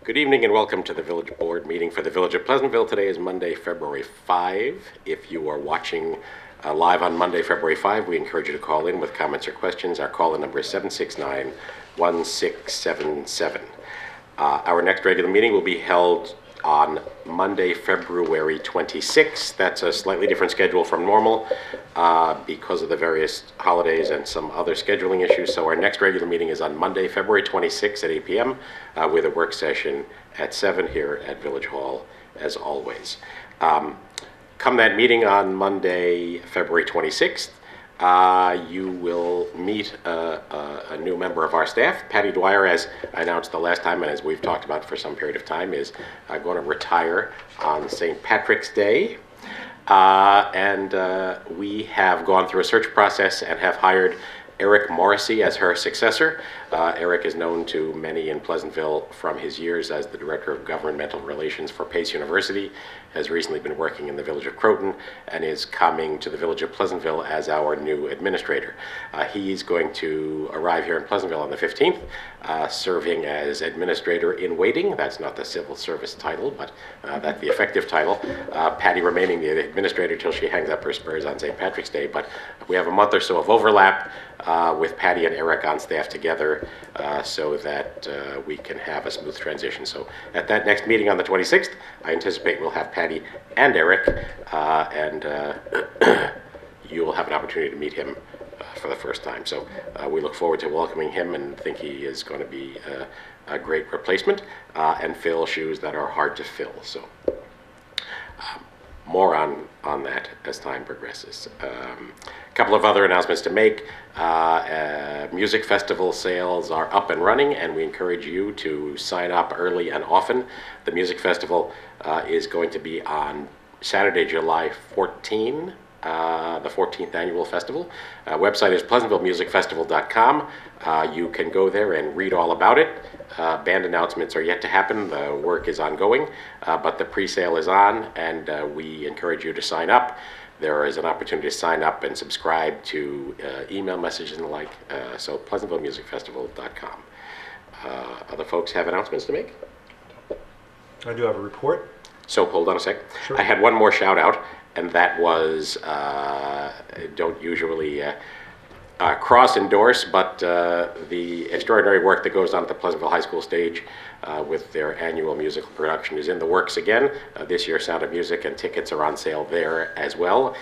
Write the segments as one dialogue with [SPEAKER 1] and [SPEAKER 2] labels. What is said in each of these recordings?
[SPEAKER 1] Good evening and welcome to the Village Board meeting for the Village of Pleasantville. Today is Monday, February 5. If you are watching live on Monday, February 5, we encourage you to call in with comments or questions. Our call-in number is 769-1677. Our next regular meeting will be held on Monday, February 26th. That's a slightly different schedule from normal because of the various holidays and some other scheduling issues. So our next regular meeting is on Monday, February 26th at 8 p.m. With a work session at 7 here at Village Hall, as always. Come that meeting on Monday, February 26th, you will meet a new member of our staff. Patty Dwyer, as I announced the last time and as we've talked about for some period of time, is going to retire on St. Patrick's Day. We have gone through a search process and have hired Eric Morrissey as her successor. Eric is known to many in Pleasantville from his years as the Director of Governmental Relations for Pace University, has recently been working in the Village of Croton, and is coming to the Village of Pleasantville as our new administrator. He's going to arrive here in Pleasantville on the 15th, serving as administrator in waiting. That's not the civil service title, but that's the effective title. Patty remaining the administrator till she hangs up her spurs on St. Patrick's Day, but we have a month or so of overlap with Patty and Eric on staff together so that we can have a smooth transition. So at that next meeting on the 26th, I anticipate we'll have Patty and Eric, and you will have an opportunity to meet him for the first time. So we look forward to welcoming him and think he is going to be a great replacement and fill shoes that are hard to fill. So more on that as time progresses. A couple of other announcements to make. Music festival sales are up and running, and we encourage you to sign up early and often. The music festival is going to be on Saturday, July 14, the 14th annual festival. Website is pleasantvillemusicfestival.com. You can go there and read all about it. Band announcements are yet to happen. The work is ongoing, but the pre-sale is on, and we encourage you to sign up. There is an opportunity to sign up and subscribe to email messages and the like, so pleasantvillemusicfestival.com. Other folks have announcements to make?
[SPEAKER 2] I do have a report.
[SPEAKER 1] So hold on a sec.
[SPEAKER 2] Sure.
[SPEAKER 1] I had one more shout out, and that was, don't usually cross-endorse, but the extraordinary work that goes on at the Pleasantville High School stage with their annual musical production is in the works again. This year, Sound of Music, and tickets are on sale there as well.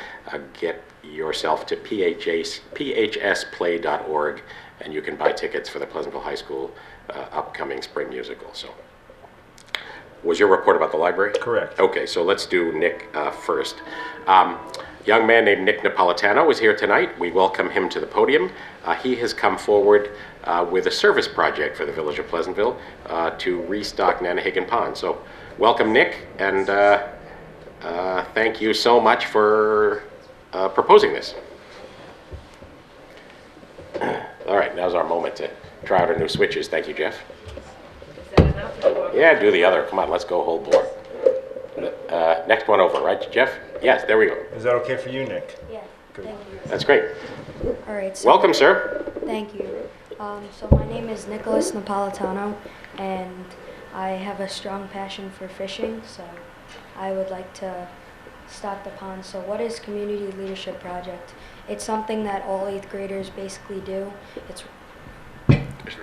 [SPEAKER 1] Get yourself to phsplay.org, and you can buy tickets for the Pleasantville High School upcoming spring musical. So, was your report about the library?
[SPEAKER 2] Correct.
[SPEAKER 1] Okay, so let's do Nick first. Young man named Nick Napolitano is here tonight. We welcome him to the podium. He has come forward with a service project for the Village of Pleasantville to restock Nanahagan Pond. So welcome, Nick, and thank you so much for proposing this. All right, now's our moment to try out our new switches. Thank you, Jeff.
[SPEAKER 3] Is that enough?
[SPEAKER 1] Yeah, do the other. Come on, let's go whole bore. Next one over, right, Jeff? Yes, there we go.
[SPEAKER 2] Is that okay for you, Nick?
[SPEAKER 3] Yeah,
[SPEAKER 2] Good.
[SPEAKER 3] thank you.
[SPEAKER 1] That's great.
[SPEAKER 3] All right, so
[SPEAKER 1] Welcome, sir.
[SPEAKER 3] thank you. So my name is Nicholas Napolitano, and I have a strong passion for fishing, so I would like to stock the pond. So what is Community Leadership Project? It's something that all 8th graders basically do. It's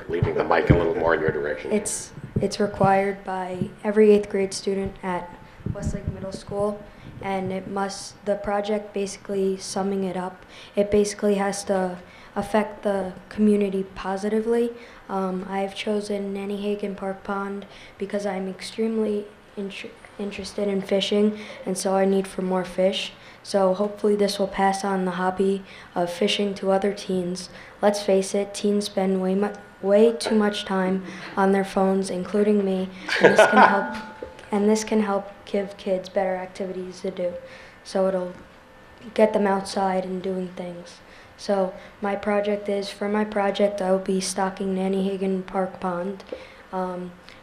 [SPEAKER 1] Leaving the mic a little more in your direction.
[SPEAKER 3] It's required by every 8th grade student at Westlake Middle School, and the project, basically summing it up, it basically has to affect the community positively. I've chosen Nanahagan Park Pond because I'm extremely interested in fishing, and so I need for more fish. So hopefully this will pass on the hobby of fishing to other teens. Let's face it, teens spend way too much time on their phones, including me, and this can help give kids better activities to do. So it'll get them outside and doing things. So for my project, I will be stocking Nanahagan Park Pond.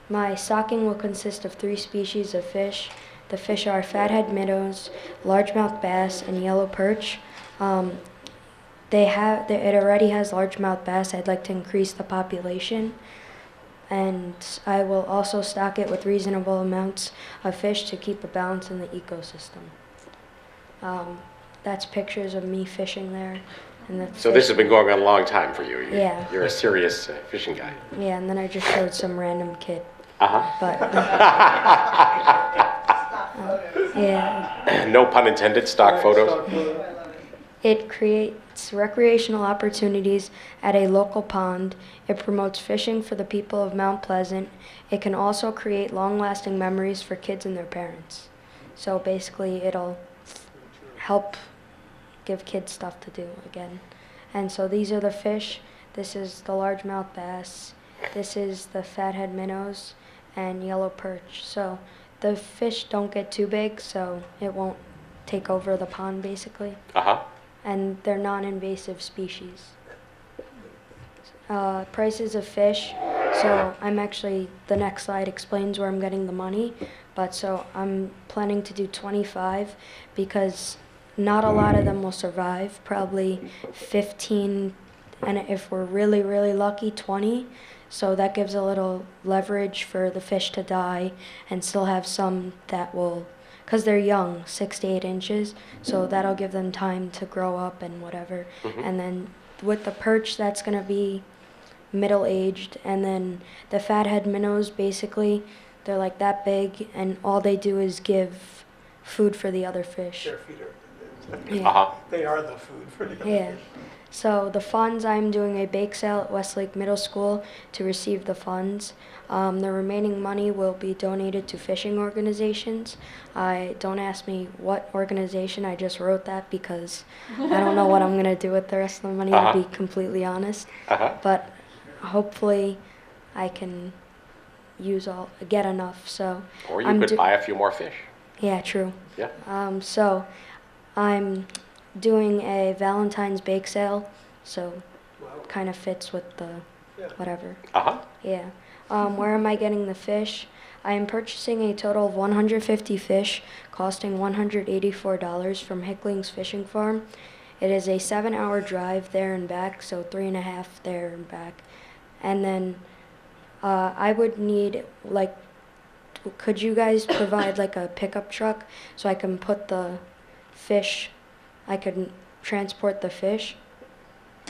[SPEAKER 3] My stocking will consist of 3 species of fish. The fish are fathead minnows, largemouth bass, and yellow perch. It already has largemouth bass. I'd like to increase the population. and I will also stock it with reasonable amounts of fish to keep a balance in the ecosystem. That's pictures of me fishing there. And the
[SPEAKER 1] So this
[SPEAKER 3] fish-
[SPEAKER 1] has been going on a long time for you.
[SPEAKER 3] Yeah.
[SPEAKER 1] You're a serious fishing guy.
[SPEAKER 3] Yeah, and then I just showed some random kid.
[SPEAKER 1] Uh-huh.
[SPEAKER 3] But yeah,
[SPEAKER 1] No pun intended, stock photos.
[SPEAKER 3] it creates recreational opportunities at a local pond. It promotes fishing for the people of Mount Pleasant. It can also create long-lasting memories for kids and their parents. So basically, it'll help give kids stuff to do again. And so these are the fish. This is the largemouth bass. This is the fathead minnows and yellow perch. So the fish don't get too big, so it won't take over the pond basically.
[SPEAKER 1] Uh-huh.
[SPEAKER 3] And they're non-invasive species. Prices of fish. So the next slide explains where I'm getting the money. But so I'm planning to do 25 because not a lot of them will survive, probably 15, and if we're really, really lucky, 20. So that gives a little leverage for the fish to die and still have some that will, because they're young, 6 to 8 inches, so that'll give them time to grow up and whatever. And then with the perch, that's going to be middle-aged, and then the fathead minnows, basically, they're like that big, and all they do is give food for the other fish.
[SPEAKER 4] Their feeder.
[SPEAKER 3] Yeah.
[SPEAKER 1] Uh-huh.
[SPEAKER 4] They are the food for the other
[SPEAKER 3] Yeah.
[SPEAKER 4] fish.
[SPEAKER 3] So the funds, I'm doing a bake sale at Westlake Middle School to receive the funds. The remaining money will be donated to fishing organizations. Don't ask me what organization, I just wrote that because I don't know what I'm going to do with the rest of the money, to be completely honest.
[SPEAKER 1] Uh-huh.
[SPEAKER 3] But hopefully I can get enough. So
[SPEAKER 1] Or you
[SPEAKER 3] I'm
[SPEAKER 1] could buy a few more fish.
[SPEAKER 3] Yeah, true.
[SPEAKER 1] Yeah.
[SPEAKER 3] So I'm doing a Valentine's bake sale, so
[SPEAKER 4] Wow.
[SPEAKER 3] kind of fits with the
[SPEAKER 4] Yeah.
[SPEAKER 3] whatever.
[SPEAKER 1] Uh-huh.
[SPEAKER 3] Yeah. Where am I getting the fish? I am purchasing a total of 150 fish, costing $184 from Hickling's Fishing Farm. It is a 7-hour drive there and back, so 3.5 there and back. And then I would need, like, could you guys provide like a pickup truck so I can put the fish, I could transport the fish?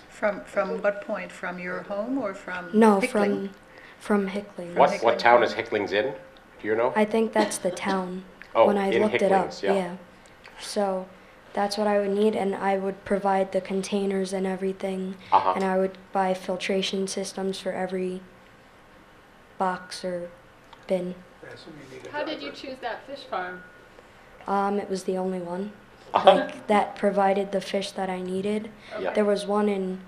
[SPEAKER 5] From what point? From your home or from
[SPEAKER 3] No,
[SPEAKER 5] Hickling?
[SPEAKER 3] from Hickling.
[SPEAKER 1] What town is Hicklings in? Do you know?
[SPEAKER 3] I think that's the town.
[SPEAKER 1] Oh,
[SPEAKER 3] when I
[SPEAKER 1] in
[SPEAKER 3] looked it up,
[SPEAKER 1] Hicklings, yeah.
[SPEAKER 3] So that's what I would need, and I would provide the containers and everything,
[SPEAKER 1] Uh-huh.
[SPEAKER 3] and I would buy filtration systems for every box or bin.
[SPEAKER 4] I assume you need a
[SPEAKER 6] How did you
[SPEAKER 4] driver.
[SPEAKER 6] choose that fish farm?
[SPEAKER 3] It was the only one.
[SPEAKER 1] Uh-huh.
[SPEAKER 3] Like that provided the fish that I needed.
[SPEAKER 1] Yeah.
[SPEAKER 3] There was one in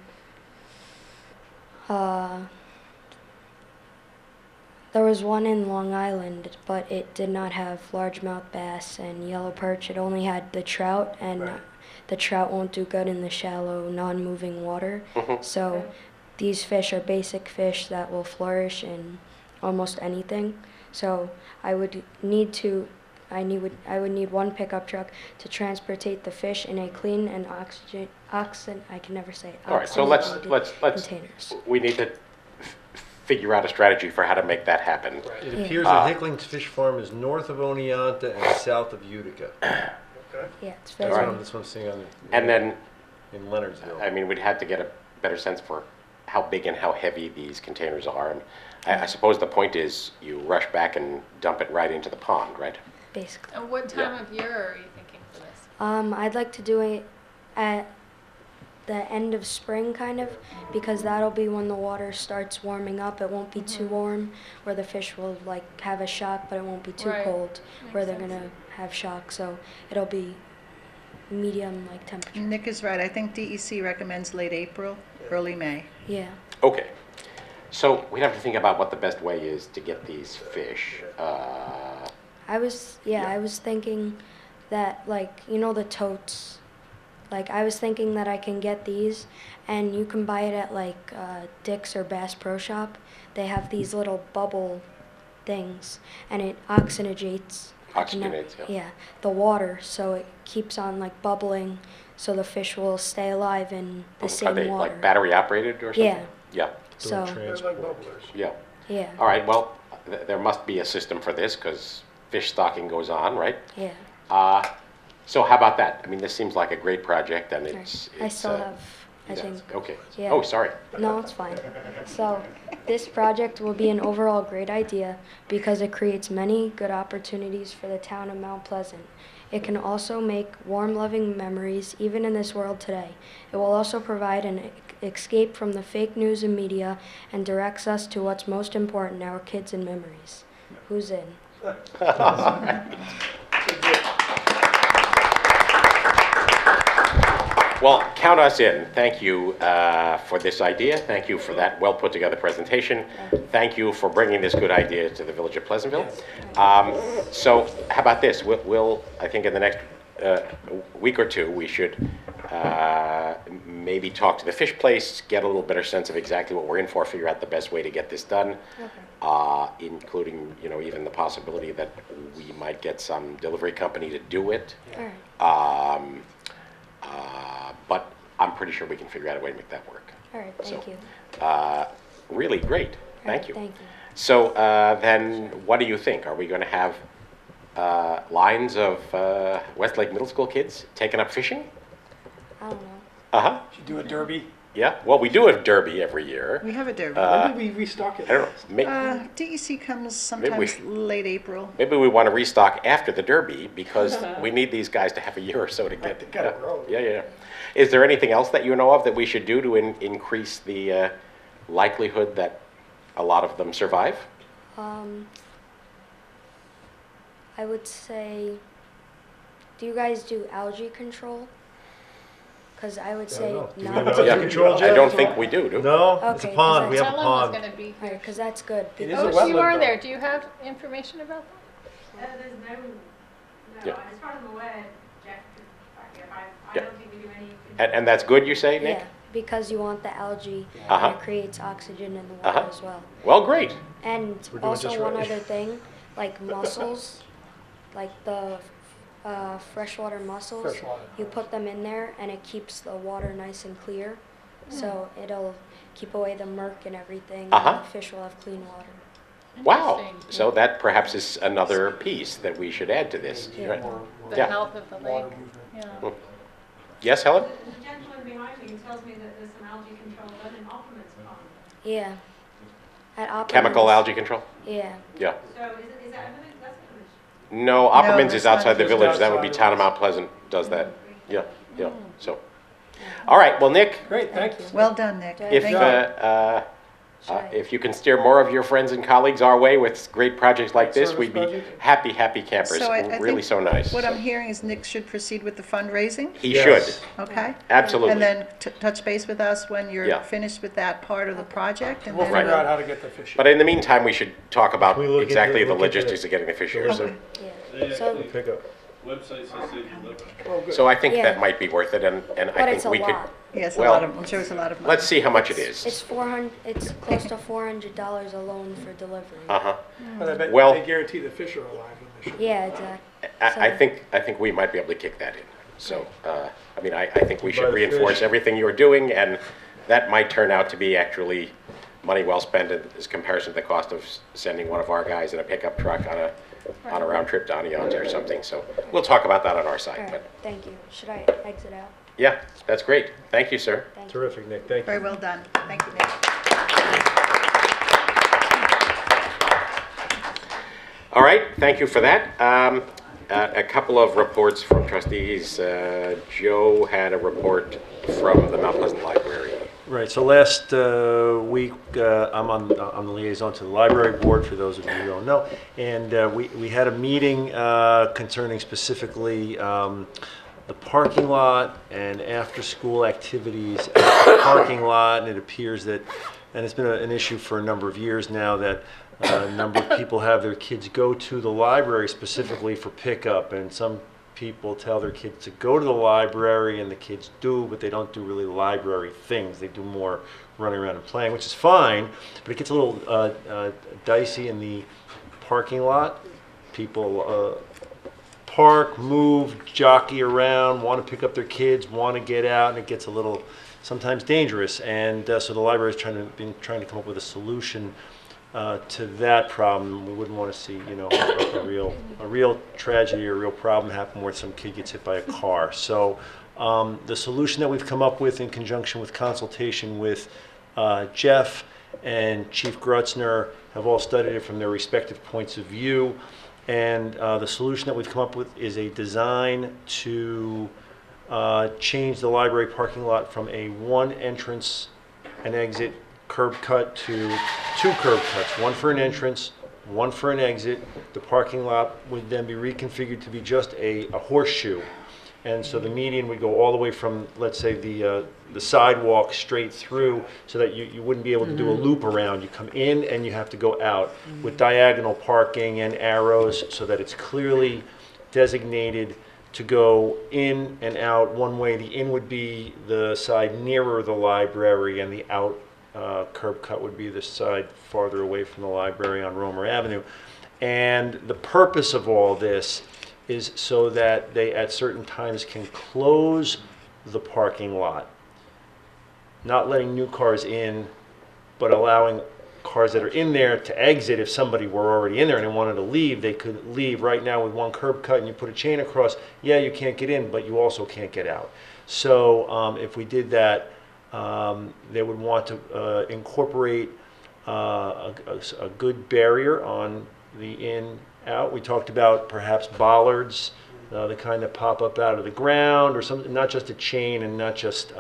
[SPEAKER 3] Long Island, but it did not have largemouth bass and yellow perch. It only had the trout, and
[SPEAKER 4] Right.
[SPEAKER 3] the trout won't do good in the shallow, non-moving water.
[SPEAKER 1] Mhm.
[SPEAKER 3] So these fish are basic fish that will flourish in almost anything. So I would need one pickup truck to transportate the fish in a clean and I can never say it.
[SPEAKER 1] All right, so let's
[SPEAKER 3] containers.
[SPEAKER 1] we need to figure out a strategy for how to make that happen.
[SPEAKER 4] Right.
[SPEAKER 2] It
[SPEAKER 3] Yeah.
[SPEAKER 2] appears that Hickling's Fish Farm is north of Oneonta and south of Utica.
[SPEAKER 4] Okay.
[SPEAKER 3] Yeah, it's
[SPEAKER 2] That's
[SPEAKER 3] very.
[SPEAKER 2] what I'm seeing on
[SPEAKER 1] And then,
[SPEAKER 2] in Leonardsville.
[SPEAKER 1] I mean, we'd have to get a better sense for how big and how heavy these containers are. And I suppose the point is you rush back and dump it right into the pond, right?
[SPEAKER 3] Basically.
[SPEAKER 6] And what time
[SPEAKER 1] Yeah.
[SPEAKER 6] of year are you thinking for this?
[SPEAKER 3] I'd like to do it at the end of spring, kind of, because that'll be when the water starts warming up. It won't be too warm, where the fish will like have a shock, but it won't be too
[SPEAKER 6] Right.
[SPEAKER 3] cold, where they're
[SPEAKER 6] Makes sense.
[SPEAKER 3] gonna have shock. So it'll be medium like temperature.
[SPEAKER 5] Nick is right. I think DEC recommends late April, early May.
[SPEAKER 3] Yeah.
[SPEAKER 1] Okay. So we'd have to think about what the best way is to get these fish.
[SPEAKER 3] I was thinking that, like, you know, the totes. Like, I was thinking that I can get these, and you can buy it at like Dick's or Bass Pro Shop. They have these little bubble things, and it oxygenates.
[SPEAKER 1] Oxygenates, yeah.
[SPEAKER 3] The water, so it keeps on like bubbling, so the fish will stay alive in the
[SPEAKER 1] Are
[SPEAKER 3] same
[SPEAKER 1] they
[SPEAKER 3] water.
[SPEAKER 1] like battery operated or something?
[SPEAKER 3] Yeah.
[SPEAKER 1] Yeah.
[SPEAKER 3] So
[SPEAKER 4] They're like bubblers.
[SPEAKER 1] Yeah.
[SPEAKER 3] Yeah.
[SPEAKER 1] All right, well, there must be a system for this, because fish stocking goes on, right?
[SPEAKER 3] Yeah.
[SPEAKER 1] So how about that? I mean, this seems like a great project, and
[SPEAKER 3] I still have, I
[SPEAKER 1] yeah,
[SPEAKER 3] think.
[SPEAKER 1] okay.
[SPEAKER 3] Yeah.
[SPEAKER 1] Oh, sorry.
[SPEAKER 3] No, it's fine. So, this project will be an overall great idea because it creates many good opportunities for the town of Mount Pleasant. It can also make warm, loving memories even in this world today. It will also provide an escape from the fake news and media and directs us to what's most important, our kids and memories. Who's in?
[SPEAKER 1] Well, count us in. Thank you for this idea. Thank you for that well put together presentation. Thank you for bringing this good idea to the village of Pleasantville. So how about this? I think in the next week or two, we should maybe talk to the fish place, get a little better sense of exactly what we're in for, figure out the best way to get this done, including, even the possibility that we might get some delivery company to do it.
[SPEAKER 3] All right.
[SPEAKER 1] But I'm pretty sure we can figure out a way to make that work.
[SPEAKER 3] All right, thank you.
[SPEAKER 1] Really great.
[SPEAKER 3] All
[SPEAKER 1] Thank
[SPEAKER 3] right,
[SPEAKER 1] you.
[SPEAKER 3] Thank you.
[SPEAKER 1] So then, what do you think? Are we going to have lines of Westlake Middle School kids taking up fishing?
[SPEAKER 3] I don't know.
[SPEAKER 1] Uh-huh.
[SPEAKER 4] Should do a derby.
[SPEAKER 1] Yeah. Well, we do a derby every year.
[SPEAKER 5] We have a derby.
[SPEAKER 4] When did we restock it?
[SPEAKER 1] I don't know.
[SPEAKER 5] DEC comes
[SPEAKER 1] we-
[SPEAKER 5] sometimes late April.
[SPEAKER 1] Maybe we want to restock after the derby because we need these guys to have a year or so to get.
[SPEAKER 4] They gotta grow.
[SPEAKER 1] Yeah. Is there anything else that you know of that we should do to increase the likelihood that a lot of them survive?
[SPEAKER 3] I would say, do you guys do algae control? Because I would say
[SPEAKER 2] know. Do we
[SPEAKER 3] no.
[SPEAKER 2] have algae
[SPEAKER 1] Yeah,
[SPEAKER 2] control,
[SPEAKER 1] I
[SPEAKER 2] Jeff?
[SPEAKER 1] don't think we do.
[SPEAKER 2] No, it's a
[SPEAKER 3] Okay,
[SPEAKER 2] pond.
[SPEAKER 3] 'cause
[SPEAKER 2] We have a
[SPEAKER 6] Someone was
[SPEAKER 2] pond.
[SPEAKER 6] gonna be
[SPEAKER 3] All right, because that's good.
[SPEAKER 2] It is a
[SPEAKER 6] Oh, you
[SPEAKER 2] wetland,
[SPEAKER 6] are
[SPEAKER 2] though.
[SPEAKER 6] there. Do you have information about that?
[SPEAKER 7] There's no,
[SPEAKER 1] Yeah.
[SPEAKER 7] as far as I'm aware, Jeff could back it up. I
[SPEAKER 1] Yeah.
[SPEAKER 7] don't think we do any.
[SPEAKER 1] And that's good, you say, Nick?
[SPEAKER 3] Yeah, because you want the algae,
[SPEAKER 1] Uh-huh.
[SPEAKER 3] and it creates oxygen in the water
[SPEAKER 1] Uh-huh.
[SPEAKER 3] as well.
[SPEAKER 1] Well, great.
[SPEAKER 3] And
[SPEAKER 2] We're doing
[SPEAKER 3] also
[SPEAKER 2] just
[SPEAKER 3] one
[SPEAKER 2] right.
[SPEAKER 3] other thing, like mussels, like the freshwater mussels,
[SPEAKER 4] Freshwater.
[SPEAKER 3] you put them in there and it keeps the water nice and clear. So it'll keep away the murk and everything.
[SPEAKER 1] Uh-huh.
[SPEAKER 3] And the fish will have clean water.
[SPEAKER 1] Wow.
[SPEAKER 6] Interesting.
[SPEAKER 1] So that perhaps is another piece that we should add to this.
[SPEAKER 3] Yeah.
[SPEAKER 1] Right.
[SPEAKER 6] The
[SPEAKER 1] Yeah.
[SPEAKER 6] health of the
[SPEAKER 4] Water
[SPEAKER 6] lake.
[SPEAKER 4] movement.
[SPEAKER 6] Yeah.
[SPEAKER 1] Yes, Helen?
[SPEAKER 7] The gentleman behind me tells me that there's some algae control done in Opperman's pond.
[SPEAKER 3] Yeah. At Opperman's.
[SPEAKER 1] Chemical algae control?
[SPEAKER 3] Yeah.
[SPEAKER 1] Yeah.
[SPEAKER 7] So is that village? That's village.
[SPEAKER 1] No, Opperman's
[SPEAKER 5] that's
[SPEAKER 1] is outside
[SPEAKER 5] not
[SPEAKER 1] the
[SPEAKER 4] just
[SPEAKER 1] village. That would be
[SPEAKER 4] outside.
[SPEAKER 1] Town of Mount Pleasant does that. Yeah. So, all right. Well, Nick,
[SPEAKER 4] Great, thank you.
[SPEAKER 5] Well done, Nick.
[SPEAKER 3] If,
[SPEAKER 1] if
[SPEAKER 5] Thank you.
[SPEAKER 3] Should I-
[SPEAKER 1] if you can steer more of your friends and colleagues our way with great projects like this,
[SPEAKER 4] Service
[SPEAKER 1] we'd be
[SPEAKER 4] project?
[SPEAKER 1] happy campers.
[SPEAKER 5] So I
[SPEAKER 1] Really
[SPEAKER 5] think
[SPEAKER 1] so nice.
[SPEAKER 5] What I'm hearing is Nick should proceed with the fundraising,
[SPEAKER 1] He
[SPEAKER 2] Yes.
[SPEAKER 1] should.
[SPEAKER 5] okay?
[SPEAKER 1] Absolutely.
[SPEAKER 5] And then touch base with us when
[SPEAKER 1] Yeah.
[SPEAKER 5] you're finished with that part of the project, and
[SPEAKER 4] We'll
[SPEAKER 5] then
[SPEAKER 4] figure out how to get the fish.
[SPEAKER 1] But in the meantime, we should talk about
[SPEAKER 2] We look
[SPEAKER 1] exactly
[SPEAKER 2] into-
[SPEAKER 1] the
[SPEAKER 2] look into
[SPEAKER 1] logistics
[SPEAKER 2] it.
[SPEAKER 1] of getting the fish here.
[SPEAKER 2] Deliver.
[SPEAKER 3] Yeah. So,
[SPEAKER 2] Pick up.
[SPEAKER 8] Website says they deliver.
[SPEAKER 4] Oh, good.
[SPEAKER 1] So I think
[SPEAKER 3] Yeah.
[SPEAKER 1] that might be worth it, and I
[SPEAKER 3] but
[SPEAKER 1] think
[SPEAKER 3] it's a
[SPEAKER 1] we could.
[SPEAKER 3] lot.
[SPEAKER 5] yes,
[SPEAKER 1] Well,
[SPEAKER 5] I'm sure it's a lot of money.
[SPEAKER 1] Let's see how much it is.
[SPEAKER 3] It's 400. It's close to $400 alone for delivery.
[SPEAKER 1] Uh-huh.
[SPEAKER 4] But I bet
[SPEAKER 1] Well-
[SPEAKER 4] they guarantee the fish are alive when they show up.
[SPEAKER 3] Yeah, exactly.
[SPEAKER 1] I think we might be able to kick that in. So, I mean, I think we
[SPEAKER 2] Buy
[SPEAKER 1] should
[SPEAKER 2] the
[SPEAKER 1] reinforce
[SPEAKER 2] fish.
[SPEAKER 1] everything you're doing, and that might turn out to be actually money well spent as comparison to the cost of sending one of our guys in a pickup truck on a round trip to Anianta or something. So we'll talk about that on our
[SPEAKER 3] All
[SPEAKER 1] side.
[SPEAKER 3] right.
[SPEAKER 1] But
[SPEAKER 3] Thank you. Should I exit out?
[SPEAKER 1] yeah, that's great. Thank you, sir.
[SPEAKER 3] Thank you.
[SPEAKER 2] Terrific, Nick. Thank you.
[SPEAKER 5] Very well done. Thank you, Nick.
[SPEAKER 1] All right, thank you for that. A couple of reports from trustees. Joe had a report from the Mount Pleasant Library.
[SPEAKER 2] Right, so last week, I'm on the liaison to the library board, for those of you who don't know, and we had a meeting concerning specifically the parking lot and after-school activities at the parking lot, and it appears that, and it's been an issue for a number of years now, that a number of people have their kids go to the library specifically for pickup, and some people tell their kids to go to the library, and the kids do, but they don't do really library things. They do more running around and playing, which is fine, but it gets a little dicey in the parking lot. People park, move, jockey around, want to pick up their kids, want to get out, and it gets a little sometimes dangerous. And so the library is been trying to come up with a solution to that problem. We wouldn't want to see, you know, a real tragedy or a real problem happen where some kid gets hit by a car. So the solution that we've come up with in conjunction with consultation with Jeff and Chief Grutzner have all studied it from their respective points of view. And the solution that we've come up with is a design to change the library parking lot from a one entrance and exit curb cut to two curb cuts, one for an entrance, one for an exit. The parking lot would then be reconfigured to be just a horseshoe. And so the median would go all the way from, let's say, the sidewalk straight through, so that you wouldn't be able to do a loop around. You come in and you have to go out with diagonal parking and arrows so that it's clearly designated to go in and out one way. The in would be the side nearer the library, and the out curb cut would be the side farther away from the library on Romer Avenue. And the purpose of all this is so that they at certain times can close the parking lot, not letting new cars in, but allowing cars that are in there to exit. If somebody were already in there and they wanted to leave, they could leave. Right now with one curb cut and you put a chain across, yeah, you can't get in, but you also can't get out. So if we did that, they would want to incorporate a good barrier on the in out. We talked about perhaps bollards, the kind that pop up out of the ground, or something, not just a chain and not just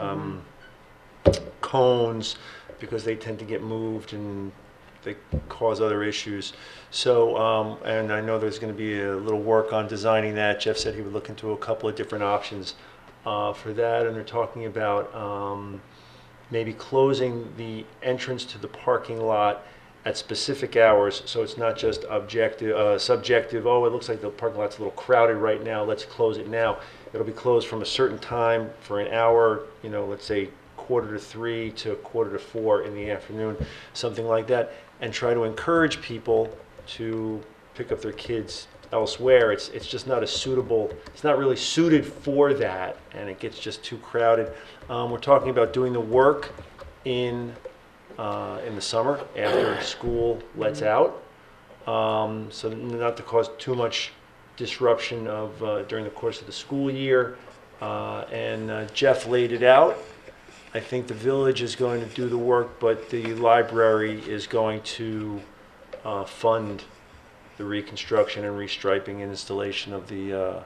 [SPEAKER 2] cones, because they tend to get moved and they cause other issues. So, and I know there's going to be a little work on designing that. Jeff said he would look into a couple of different options for that, and they're talking about maybe closing the entrance to the parking lot at specific hours, so it's not just subjective, oh, it looks like the parking lot's a little crowded right now, let's close it now. It'll be closed from a certain time for an hour, you know, let's say 2:45 to 3:45 in the afternoon, something like that, and try to encourage people to pick up their kids elsewhere. It's just not a suitable, it's not really suited for that, and it gets just too crowded. We're talking about doing the work in the summer after school lets out, so not to cause too much disruption of during the course of the school year. And Jeff laid it out. I think the village is going to do the work, but the library is going to fund the reconstruction and restriping and installation of the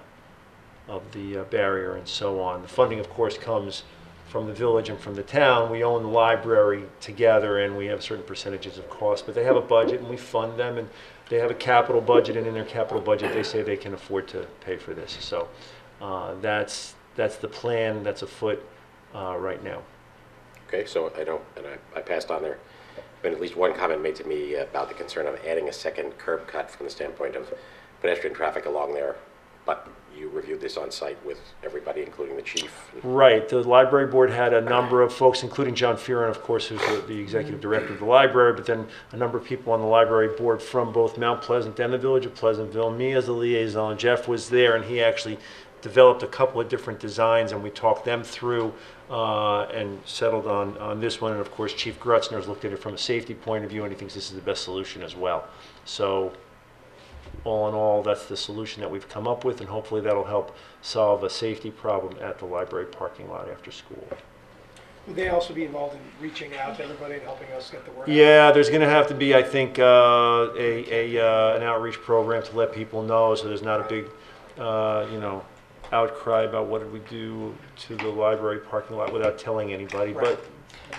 [SPEAKER 2] barrier and so on. The funding, of course, comes from the village and from the town. We own the library together, and we have certain percentages of cost, but they have a budget and we fund them, and they have a capital budget, and in their capital budget they say they can afford to pay for this. So that's the plan that's afoot right now.
[SPEAKER 1] Okay, so I passed on there. Been at least one comment made to me about the concern of adding a second curb cut from the standpoint of pedestrian traffic along there, but you reviewed this on site with everybody, including the chief.
[SPEAKER 2] Right. The library board had a number of folks, including John Fearon, of course, who's the executive director of the library, but then a number of people on the library board from both Mount Pleasant and the village of Pleasantville. Me as the liaison, Jeff was there, and he actually developed a couple of different designs, and we talked them through and settled on this one. And of course, Chief Grutzner has looked at it from a safety point of view, and he thinks this is the best solution as well. So all in all, that's the solution that we've come up with, and hopefully that'll help solve a safety problem at the library parking lot after school.
[SPEAKER 4] Would they also be involved in reaching out to everybody and helping us get the word out?
[SPEAKER 2] Yeah, there's going to have to be, I think, an outreach program to let people know, so there's not a big, outcry about what did we do to the library parking lot without telling anybody.
[SPEAKER 4] Right.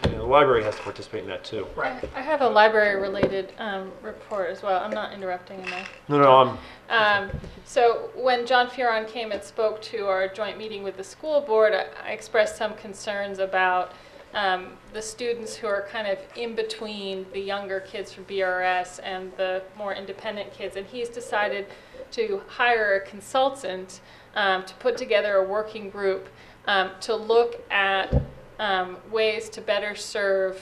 [SPEAKER 2] But the library has to participate in that too.
[SPEAKER 4] Right.
[SPEAKER 6] I have a library-related report as well. I'm not interrupting, am I?
[SPEAKER 2] No, I'm.
[SPEAKER 6] So when John Fearon came and spoke to our joint meeting with the school board, I expressed some concerns about the students who are kind of in between the younger kids from BRS and the more independent kids, and he's decided to hire a consultant to put together a working group to look at ways to better serve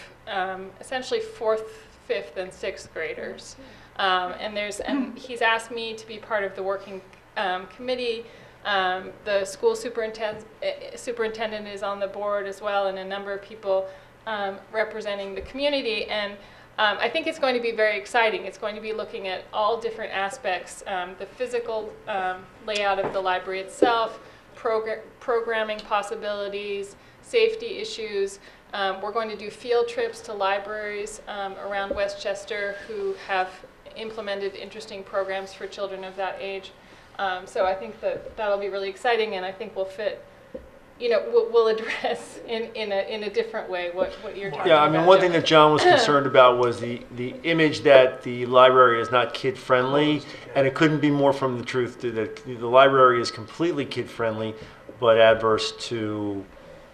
[SPEAKER 6] essentially 4th, 5th, and 6th graders. And he's asked me to be part of the working committee. The school superintendent is on the board as well, and a number of people representing the community. And I think it's going to be very exciting. It's going to be looking at all different aspects, the physical layout of the library itself, programming possibilities, safety issues. We're going to do field trips to libraries around Westchester who have implemented interesting programs for children of that age. So I think that'll be really exciting, and I think will fit, we'll address in a different way what you're talking about.
[SPEAKER 2] Yeah, I mean, one thing
[SPEAKER 6] Jeff.
[SPEAKER 2] that John was concerned about was the image that the library is not kid-friendly, and it couldn't be more from the truth that the library is completely kid-friendly, but adverse to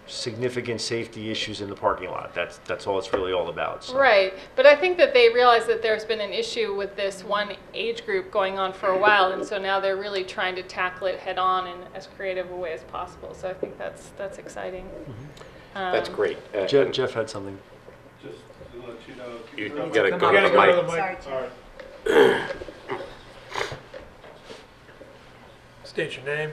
[SPEAKER 2] significant safety issues in the parking lot. That's all it's really all about. So.
[SPEAKER 6] Right, but I think that they realize that there's been an issue with this one age group going on for a while, and so now they're really trying to tackle it head on in as creative a way as possible. So I think that's exciting.
[SPEAKER 1] That's great.
[SPEAKER 2] Jeff had something.
[SPEAKER 8] Just to let you know.
[SPEAKER 1] You
[SPEAKER 8] Come on.
[SPEAKER 1] gotta go
[SPEAKER 4] You
[SPEAKER 1] to
[SPEAKER 4] gotta
[SPEAKER 1] the
[SPEAKER 4] go to
[SPEAKER 1] mic.
[SPEAKER 4] the
[SPEAKER 5] Sorry,
[SPEAKER 4] mic.
[SPEAKER 5] Tim.
[SPEAKER 4] State your name.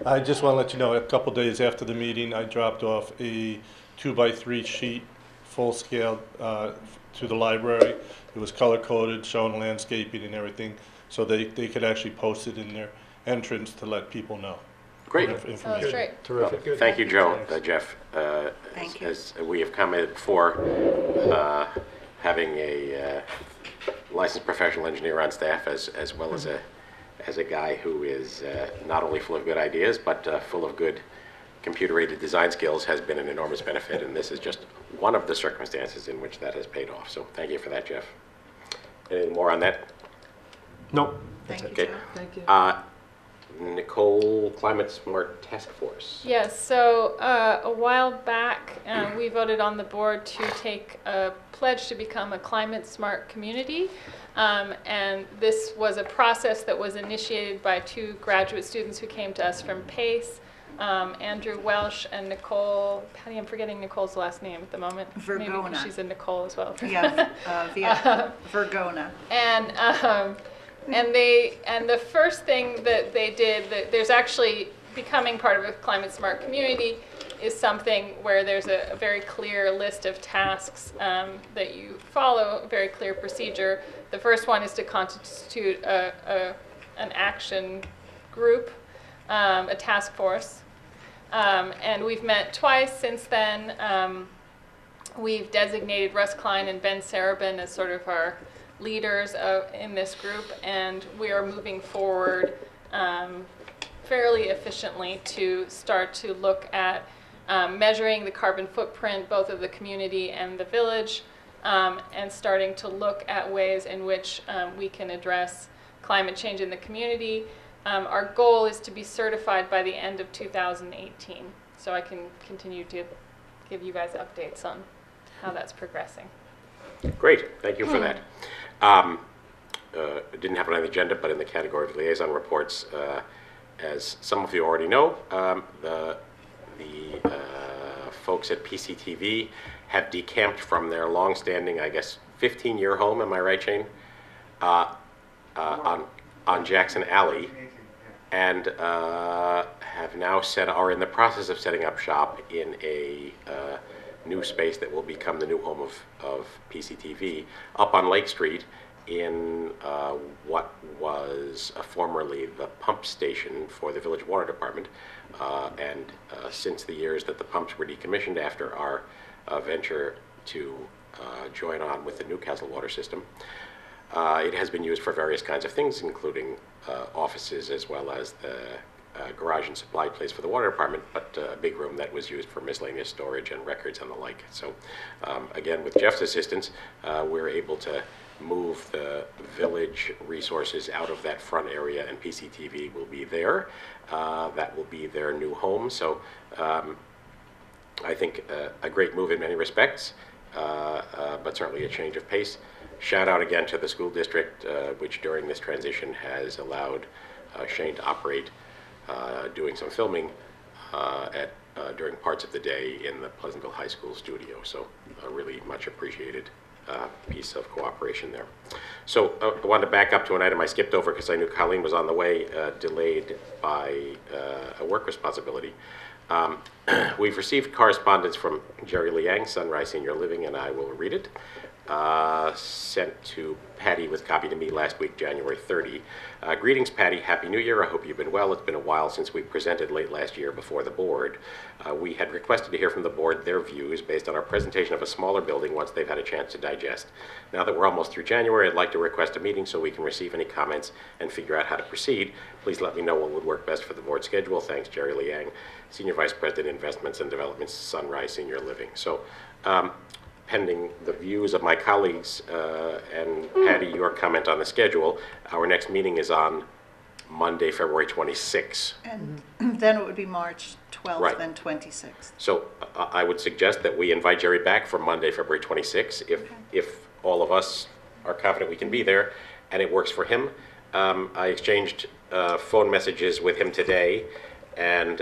[SPEAKER 9] I just want to let you know, a couple days after the meeting, I dropped off a 2x3 sheet, full scale, to the library. It was color coded, showing landscaping and everything, so they could actually post it in their entrance to let people know.
[SPEAKER 1] Great.
[SPEAKER 6] Oh, that's
[SPEAKER 9] Information.
[SPEAKER 6] great.
[SPEAKER 2] Terrific.
[SPEAKER 4] Good.
[SPEAKER 1] Thank you, Joe, Jeff.
[SPEAKER 5] Thank you.
[SPEAKER 1] As we have commented before, having a licensed professional engineer on staff as well as a guy who is not only full of good ideas, but full of good computer-aided design skills has been an enormous benefit, and this is just one of the circumstances in which that has paid off. So thank you for that, Jeff. Anything more on that?
[SPEAKER 2] Nope.
[SPEAKER 5] Thank you,
[SPEAKER 1] Okay.
[SPEAKER 5] Joe.
[SPEAKER 4] Thank you.
[SPEAKER 1] Nicole, Climate Smart Task Force.
[SPEAKER 6] Yes, so a while back, we voted on the board to take a pledge to become a climate smart community. And this was a process that was initiated by two graduate students who came to us from PACE, Andrew Welsh and Nicole, Patty, I'm forgetting Nicole's last name at the moment. Maybe
[SPEAKER 5] Vergona.
[SPEAKER 6] because she's a Nicole as well.
[SPEAKER 5] Yeah, Vergona.
[SPEAKER 6] And the first thing that they did, that there's actually becoming part of a climate smart community is something where there's a very clear list of tasks that you follow, a very clear procedure. The first one is to constitute an action group, a task force. And we've met twice since then. We've designated Russ Klein and Ben Sarabin as sort of our leaders in this group, and we are moving forward fairly efficiently to start to look at measuring the carbon footprint both of the community and the village, and starting to look at ways in which we can address climate change in the community. Our goal is to be certified by the end of 2018, so I can continue to give you guys updates on how that's progressing.
[SPEAKER 1] Great, thank you for that. Didn't have it on the agenda, but in the category of liaison reports, as some of you already know, the folks at PCTV have decamped from their long-standing, I guess, 15-year home, am I right, Shane? On Jackson Alley, and have now are in the process of setting up shop in a new space that will become the new home of PCTV up on Lake Street in what was formerly the pump station for the Village Water Department. And since the years that the pumps were decommissioned after our venture to join on with the Newcastle water system, it has been used for various kinds of things, including offices as well as the garage and supply place for the water department, but a big room that was used for miscellaneous storage and records and the like. So again, with Jeff's assistance, we're able to move the village resources out of that front area, and PCTV will be there. That will be their new home. So I think a great move in many respects, but certainly a change of pace. Shout out again to the school district, which during this transition has allowed Shane to operate doing some filming during parts of the day in the Pleasantville High School studio. So a really much appreciated piece of cooperation there. So I wanted to back up to an item I skipped over because I knew Colleen was on the way, delayed by a work responsibility. We've received correspondence from Jerry Liang, Sunrise Senior Living, and I will read it. Sent to Patty with copy to me last week, January 30. Greetings, Patty. Happy New Year. I hope you've been well. It's been a while since we presented late last year before the board. We had requested to hear from the board their views based on our presentation of a smaller building once they've had a chance to digest. Now that we're almost through January, I'd like to request a meeting so we can receive any comments and figure out how to proceed. Please let me know what would work best for the board schedule. Thanks, Jerry Liang, Senior Vice President, Investments and Development, Sunrise Senior Living. So, pending the views of my colleagues and Patty, your comment on the schedule, our next meeting is on Monday, February 26th.
[SPEAKER 5] And then it would be March 12th
[SPEAKER 1] Right.
[SPEAKER 5] and 26th.
[SPEAKER 1] So I would suggest that we invite Jerry back for Monday, February 26th, if all of us are confident we can be there and it works for him. I exchanged phone messages with him today, and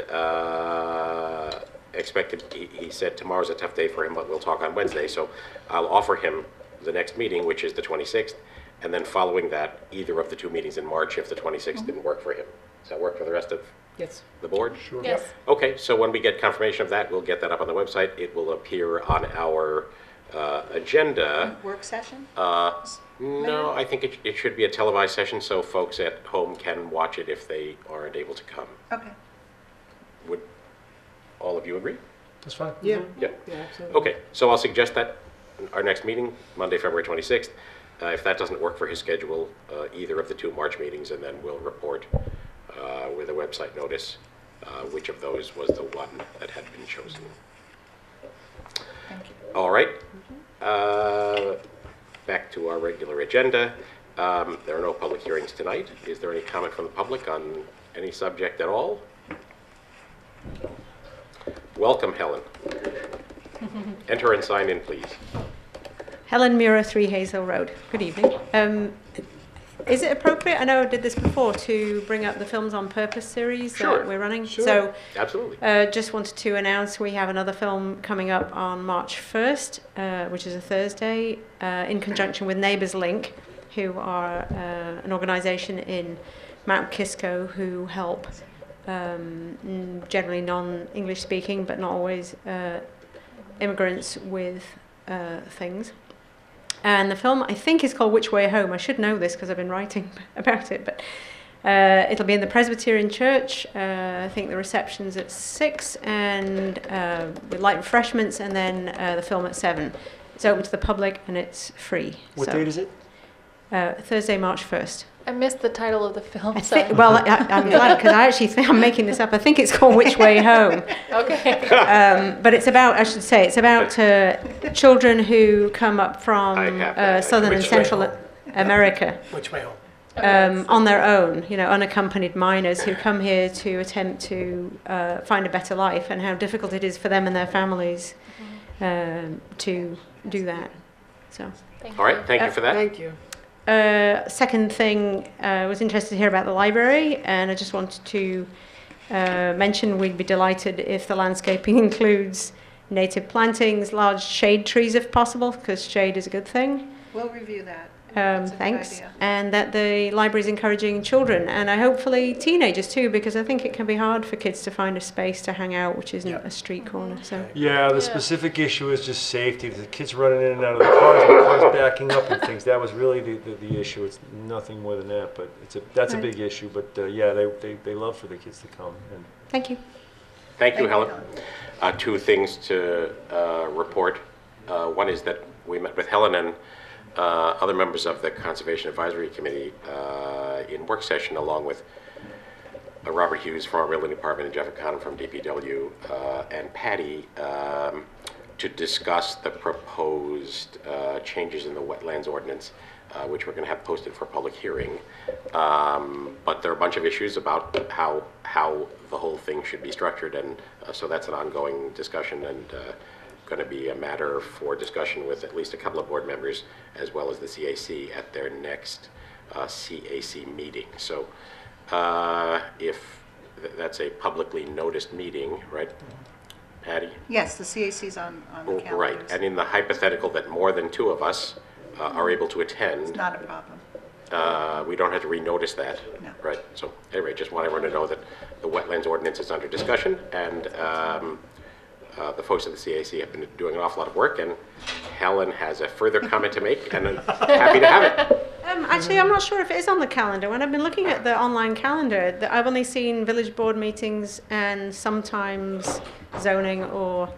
[SPEAKER 1] expected, he said tomorrow's a tough day for him, but we'll talk on Wednesday. So I'll offer him the next meeting, which is the 26th, and then following that, either of the two meetings in March if the 26th didn't work for him. Does that work for the rest of the board? Sure.
[SPEAKER 6] Yes.
[SPEAKER 1] Okay, so when we get confirmation of that, we'll get that up on the website. It will appear on our agenda.
[SPEAKER 5] Work session?
[SPEAKER 1] No, I think it should be a televised session so folks at home can watch it if they aren't able to come.
[SPEAKER 5] Okay.
[SPEAKER 1] Would all of you agree?
[SPEAKER 2] That's fine.
[SPEAKER 4] Yeah.
[SPEAKER 1] Yeah.
[SPEAKER 4] Yeah, absolutely.
[SPEAKER 1] Okay, so I'll suggest that our next meeting, Monday, February 26th. If that doesn't work for his schedule, either of the two March meetings, and then we'll report with a website notice which of those was the one that had been chosen.
[SPEAKER 5] Thank you.
[SPEAKER 1] All right. Back to our regular agenda. There are no public hearings tonight. Is there any comment from the public on any subject at all? Welcome, Helen. Enter and sign in, please.
[SPEAKER 10] Helen Muir, 3 Hazel Road. Good evening. Is it appropriate, I know I did this before, to bring up the Films on Purpose series
[SPEAKER 1] Sure.
[SPEAKER 10] that we're running?
[SPEAKER 4] Sure.
[SPEAKER 10] So
[SPEAKER 1] Absolutely.
[SPEAKER 10] just wanted to announce we have another film coming up on March 1st, which is a Thursday, in conjunction with Neighbours Link, who are an organisation in Mount Kisco who help generally non-English speaking, but not always, immigrants with things. And the film, I think, is called Which Way Home. I should know this because I've been writing about it, but it'll be in the Presbyterian Church. I think the reception's at 6, and with light refreshments, and then the film at 7. It's open to the public and it's free.
[SPEAKER 2] What date is it?
[SPEAKER 10] Thursday, March 1st.
[SPEAKER 6] I missed the title of the film.
[SPEAKER 10] I'm
[SPEAKER 6] sorry.
[SPEAKER 10] glad because I actually think I'm making this up. I think it's called Which Way Home.
[SPEAKER 6] Okay.
[SPEAKER 10] But it's about, I should say, it's about children who come up
[SPEAKER 1] I
[SPEAKER 10] from
[SPEAKER 1] have that.
[SPEAKER 10] Southern and
[SPEAKER 4] Which way
[SPEAKER 10] Central America
[SPEAKER 4] Which way home?
[SPEAKER 10] on their own, unaccompanied minors who come here to attempt to find a better life, and how difficult it is for them and their families to do that. So.
[SPEAKER 1] All right, thank you for that.
[SPEAKER 4] Thank you.
[SPEAKER 10] Second thing, I was interested to hear about the library, and I just wanted to mention we'd be delighted if the landscaping includes native plantings, large shade trees if possible, because shade is a good thing.
[SPEAKER 5] We'll review that. That's a good
[SPEAKER 10] Thanks.
[SPEAKER 5] idea.
[SPEAKER 10] And that the library is encouraging children, and hopefully teenagers too, because I think it can be hard for kids to find a space to hang out which isn't a street corner. So.
[SPEAKER 2] Yeah, the specific issue is just safety. The kids running in and out of the cars, and the cars backing up and things. That was really the issue. It's nothing more than that, but that's a big issue. But yeah, they love for the kids to come. And
[SPEAKER 10] Thank you.
[SPEAKER 1] Thank you, Helen. Two things to report. One is that we met with Helen and other members of the Conservation Advisory Committee in work session, along with Robert Hughes from our Building Department and Jeff O'Connor from DPW and Patty to discuss the proposed changes in the wetlands ordinance, which we're going to have posted for public hearing. But there are a bunch of issues about how the whole thing should be structured, and so that's an ongoing discussion and going to be a matter for discussion with at least a couple of board members, as well as the CAC at their next CAC meeting. So if that's a publicly noticed meeting, right, Patty?
[SPEAKER 5] Yes, the CAC's on the calendar.
[SPEAKER 1] Right, and in the hypothetical that more than two of us are able to attend,
[SPEAKER 5] It's not a problem.
[SPEAKER 1] we don't have to renotice that,
[SPEAKER 5] No.
[SPEAKER 1] right? So anyway, just want everyone to know that the wetlands ordinance is under discussion, and the folks at the CAC have been doing an awful lot of work, and Helen has a further comment to make, and I'm happy to have it.
[SPEAKER 10] Actually, I'm not sure if it is on the calendar. When I've been looking at the online calendar, I've only seen village board meetings and sometimes zoning or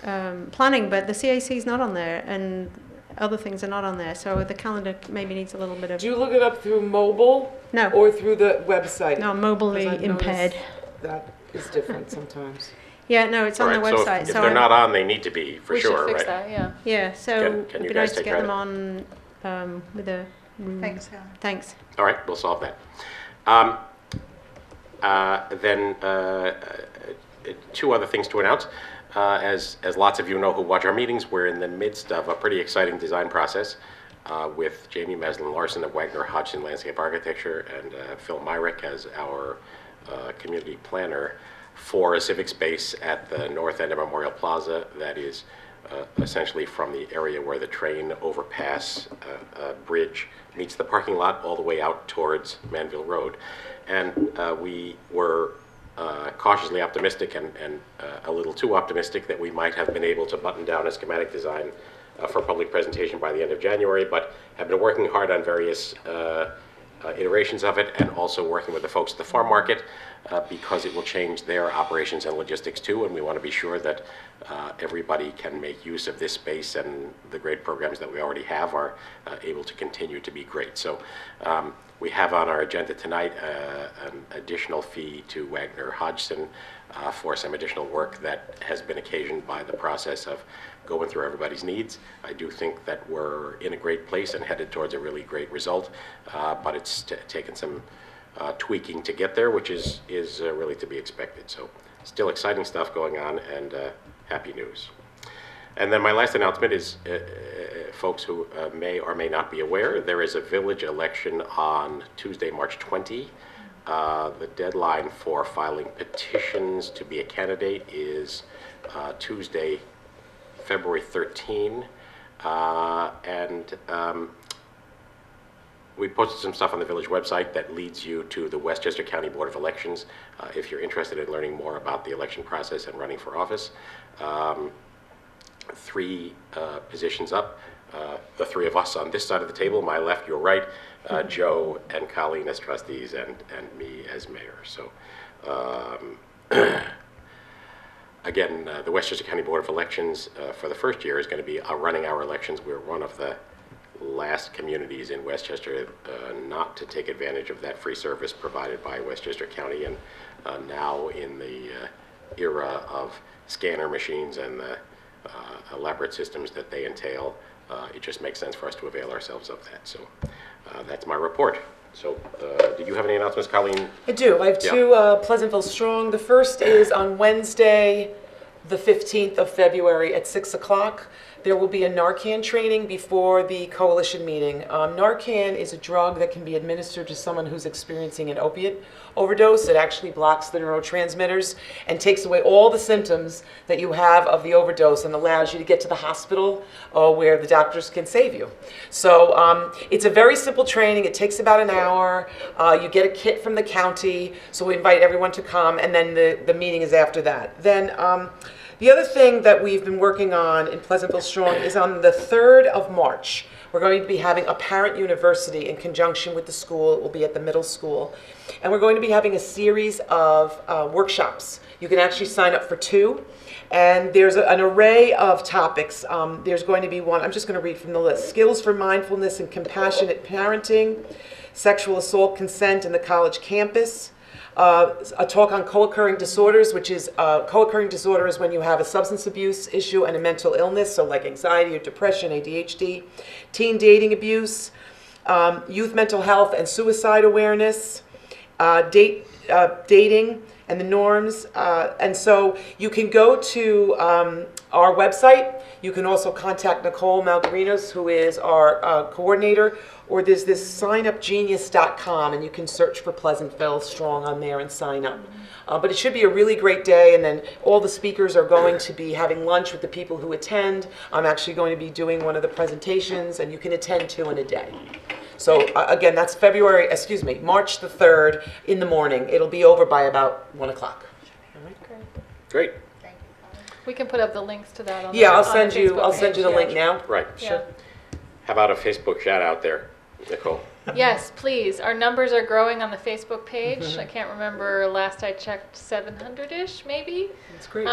[SPEAKER 10] planning, but the CAC is not on there, and other things are not on there. So the calendar maybe needs a little bit of...
[SPEAKER 11] Do you look it up through mobile?
[SPEAKER 10] No.
[SPEAKER 11] Or through the website?
[SPEAKER 10] No, mobilely
[SPEAKER 11] 'Cause I've
[SPEAKER 10] impaired.
[SPEAKER 11] noticed that is different sometimes.
[SPEAKER 10] Yeah, no, it's on the
[SPEAKER 1] Right, so
[SPEAKER 10] website.
[SPEAKER 1] if they're not on, they need to be, for
[SPEAKER 6] We should
[SPEAKER 1] sure,
[SPEAKER 6] fix
[SPEAKER 1] right?
[SPEAKER 6] that, yeah.
[SPEAKER 10] Yeah, so
[SPEAKER 1] Can you
[SPEAKER 10] it'd be
[SPEAKER 1] guys
[SPEAKER 10] nice to
[SPEAKER 1] take
[SPEAKER 10] get them
[SPEAKER 1] credit?
[SPEAKER 10] on with a...
[SPEAKER 5] Thanks, Helen.
[SPEAKER 10] Thanks.
[SPEAKER 1] All right, we'll solve that. Then two other things to announce. As lots of you know who watch our meetings, we're in the midst of a pretty exciting design process with Jamie Meslin Larson of Wagner Hodgson Landscape Architecture and Phil Myrick as our community planner for a civic space at the north end of Memorial Plaza that is essentially from the area where the train overpass bridge meets the parking lot all the way out towards Manville Road. And we were cautiously optimistic and a little too optimistic that we might have been able to button down a schematic design for public presentation by the end of January, but have been working hard on various iterations of it, and also working with the folks at the farm market because it will change their operations and logistics too, and we want to be sure that everybody can make use of this space, and the great programs that we already have are able to continue to be great. So we have on our agenda tonight an additional fee to Wagner Hodgson for some additional work that has been occasioned by the process of going through everybody's needs. I do think that we're in a great place and headed towards a really great result, but it's taken some tweaking to get there, which is really to be expected. So still exciting stuff going on, and happy news. And then my last announcement is, folks who may or may not be aware, there is a village election on Tuesday, March 20. The deadline for filing petitions to be a candidate is Tuesday, February 13. We posted some stuff on the village website that leads you to the Westchester County Board of Elections if you're interested in learning more about the election process and running for office. 3 positions up. The 3 of us on this side of the table, my left, your right, Joe and Colleen as trustees, and me as mayor. So again, the Westchester County Board of Elections for the first year is going to be running our elections. We're one of the last communities in Westchester not to take advantage of that free service provided by Westchester County, and now in the era of scanner machines and the elaborate systems that they entail, it just makes sense for us to avail ourselves of that. So that's my report. So do you have any announcements, Colleen?
[SPEAKER 11] I do. I have 2 Pleasantville Strong. The first is on Wednesday, the 15th of February at 6 o'clock. There will be a Narcan training before the coalition meeting. Narcan is a drug that can be administered to someone who's experiencing an opiate overdose. It actually blocks the neurotransmitters and takes away all the symptoms that you have of the overdose and allows you to get to the hospital where the doctors can save you. So it's a very simple training. It takes about an hour. You get a kit from the county, so we invite everyone to come, and then the meeting is after that. Then the other thing that we've been working on in Pleasantville Strong is on the 3rd of March. We're going to be having a parent university in conjunction with the school. It will be at the middle school. And we're going to be having a series of workshops. You can actually sign up for 2. And there's an array of topics. There's going to be one, I'm just going to read from the list. Skills for mindfulness and compassionate parenting, sexual assault consent in the college campus, a talk on co-occurring disorders, which is co-occurring disorder is when you have a substance abuse issue and a mental illness, so like anxiety or depression, ADHD, teen dating abuse, youth mental health and suicide awareness, dating and the norms. And so you can go to our website. You can also contact Nicole Malgarinos, who is our coordinator, or there's this signupgenius.com, and you can search for Pleasantville Strong on there and sign up. But it should be a really great day, and then all the speakers are going to be having lunch with the people who attend. I'm actually going to be doing one of the presentations, and you can attend 2 in a day. So again, that's March the 3rd in the morning. It'll be over by about 1 o'clock.
[SPEAKER 1] Great,
[SPEAKER 6] We can put up the links to that on the
[SPEAKER 11] Yeah,
[SPEAKER 6] on the
[SPEAKER 11] I'll
[SPEAKER 6] Facebook
[SPEAKER 11] send you the
[SPEAKER 6] page,
[SPEAKER 11] link
[SPEAKER 6] yeah.
[SPEAKER 11] now.
[SPEAKER 1] right.
[SPEAKER 6] Yeah.
[SPEAKER 1] How about a Facebook shout out there, Nicole?
[SPEAKER 6] Yes, please. Our numbers are growing on the Facebook page. I can't remember, last I checked, 700-ish maybe.
[SPEAKER 11] That's great.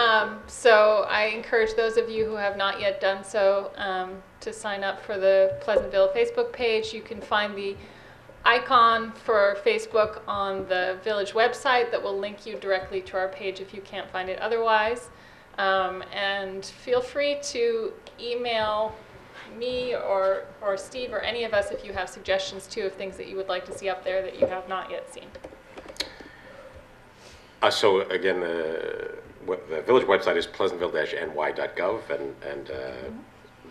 [SPEAKER 6] So I encourage those of you who have not yet done so to sign up for the Pleasantville Facebook page. You can find the icon for Facebook on the village website that will link you directly to our page if you can't find it otherwise. And feel free to email me or Steve or any of us if you have suggestions too of things that you would like to see up there that you have not yet seen.
[SPEAKER 1] So again, the village website is pleasantville-ny.gov, and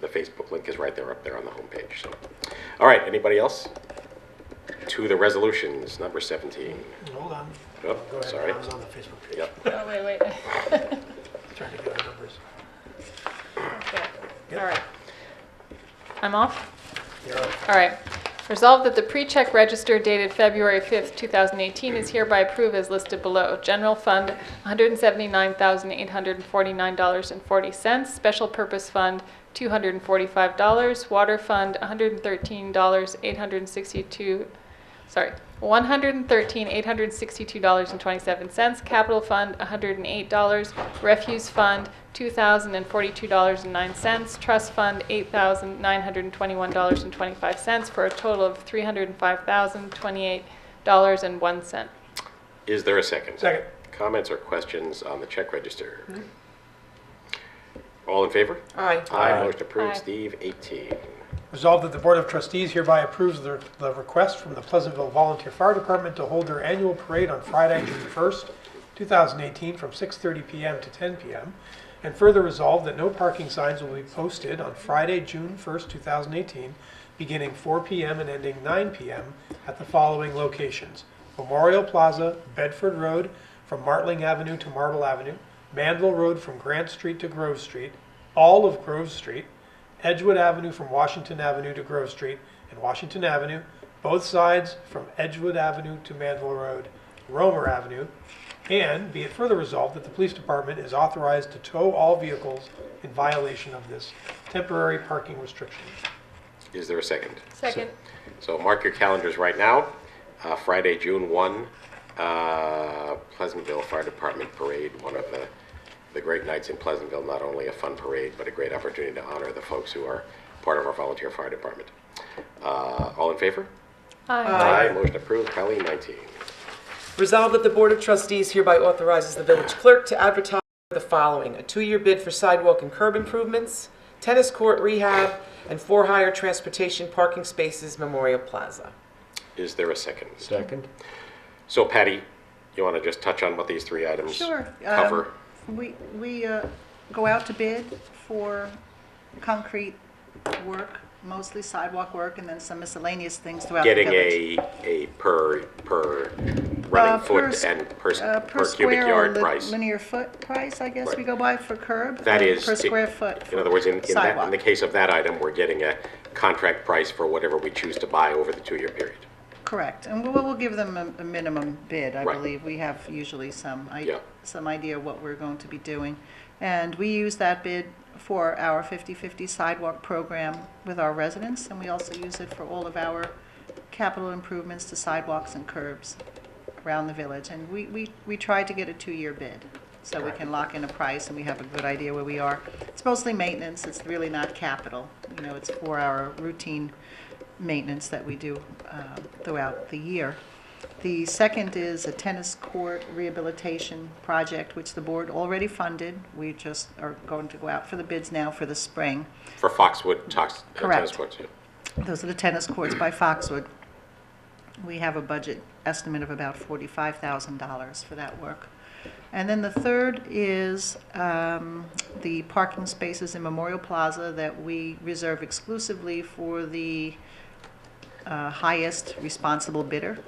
[SPEAKER 1] the Facebook link is right there up there on the homepage. So, all right, anybody else? To the resolutions, number 17.
[SPEAKER 4] Hold on.
[SPEAKER 1] Oh,
[SPEAKER 4] Go ahead.
[SPEAKER 1] sorry.
[SPEAKER 4] I was on the Facebook page.
[SPEAKER 1] Yep.
[SPEAKER 6] Oh, wait.
[SPEAKER 4] Trying to get our numbers.
[SPEAKER 6] Okay.
[SPEAKER 4] Yep.
[SPEAKER 6] All right. I'm off?
[SPEAKER 4] You're up.
[SPEAKER 6] All right. Resolved that the pre-check register dated February 5th, 2018 is hereby approved as listed below. General Fund, $179,849.40. Special Purpose Fund, $245. Water Fund, $113,862.27. Capital Fund, $108. Refuse Fund, $2,042.09. Trust Fund, $8,921.25 for a total of $305,028.01.
[SPEAKER 1] Is there a second?
[SPEAKER 4] Second.
[SPEAKER 1] Comments or questions on the check register? All in favor?
[SPEAKER 11] Aye.
[SPEAKER 1] Aye. Motion approved.
[SPEAKER 6] Aye.
[SPEAKER 1] Steve, 18.
[SPEAKER 4] Resolved that the Board of Trustees hereby approves the request from the Pleasantville Volunteer Fire Department to hold their annual parade on Friday, June 1st, 2018, from 6:30 p.m. to 10 p.m. And further resolved that no parking signs will be posted on Friday, June 1st, 2018, beginning 4 p.m. and ending 9 p.m. at the following locations: Memorial Plaza, Bedford Road from Martling Avenue to Marble Avenue, Manville Road from Grant Street to Grove Street, all of Grove Street, Edgewood Avenue from Washington Avenue to Grove Street and Washington Avenue, both sides from Edgewood Avenue to Manville Road, Romer Avenue, and be it further resolved that the police department is authorized to tow all vehicles in violation of this temporary parking restriction.
[SPEAKER 1] Is there a second?
[SPEAKER 6] Second.
[SPEAKER 1] So mark your calendars right now. Friday, June 1, Pleasantville Fire Department Parade, one of the great nights in Pleasantville, not only a fun parade, but a great opportunity to honor the folks who are part of our volunteer fire department. All in favor?
[SPEAKER 6] Aye.
[SPEAKER 1] Motion approved. Colleen, 19.
[SPEAKER 11] Resolved that the Board of Trustees hereby authorizes the village clerk to advertise the following: a 2-year bid for sidewalk and curb improvements, tennis court rehab, and for-hire transportation parking spaces, Memorial Plaza.
[SPEAKER 1] Is there a second?
[SPEAKER 2] Second.
[SPEAKER 1] So Patty, you want to just touch on what these three items
[SPEAKER 5] Sure.
[SPEAKER 1] cover?
[SPEAKER 5] We go out to bid for concrete work, mostly sidewalk work, and then some miscellaneous things throughout the
[SPEAKER 1] Getting
[SPEAKER 5] village.
[SPEAKER 1] a per running foot and per cubic
[SPEAKER 5] square
[SPEAKER 1] yard
[SPEAKER 5] or
[SPEAKER 1] price.
[SPEAKER 5] linear foot price, I guess
[SPEAKER 1] Right.
[SPEAKER 5] we go by for curb.
[SPEAKER 1] That
[SPEAKER 5] and
[SPEAKER 1] is,
[SPEAKER 5] per square foot.
[SPEAKER 1] In other words, in
[SPEAKER 5] sidewalk.
[SPEAKER 1] the case of that item, we're getting a contract price for whatever we choose to buy over the 2-year period.
[SPEAKER 5] Correct, and we'll give them a minimum bid, I
[SPEAKER 1] Right.
[SPEAKER 5] believe. We have usually some
[SPEAKER 1] Yeah.
[SPEAKER 5] idea of what we're going to be doing. And we use that bid for our 50/50 sidewalk program with our residents, and we also use it for all of our capital improvements to sidewalks and curbs around the village. And we try to get a 2-year bid, so we can lock in a price and we have a good idea where we are. It's mostly maintenance, it's really not capital. You know, it's for our routine maintenance that we do throughout the year. The second is a tennis court rehabilitation project, which the board already funded. We just are going to go out for the bids now for the spring.
[SPEAKER 1] For Foxwood tennis
[SPEAKER 5] Correct.
[SPEAKER 1] courts, yeah.
[SPEAKER 5] Those are the tennis courts by Foxwood. We have a budget estimate of about $45,000 for that work. And then the third is the parking spaces in Memorial Plaza that we reserve exclusively for the highest responsible bidder,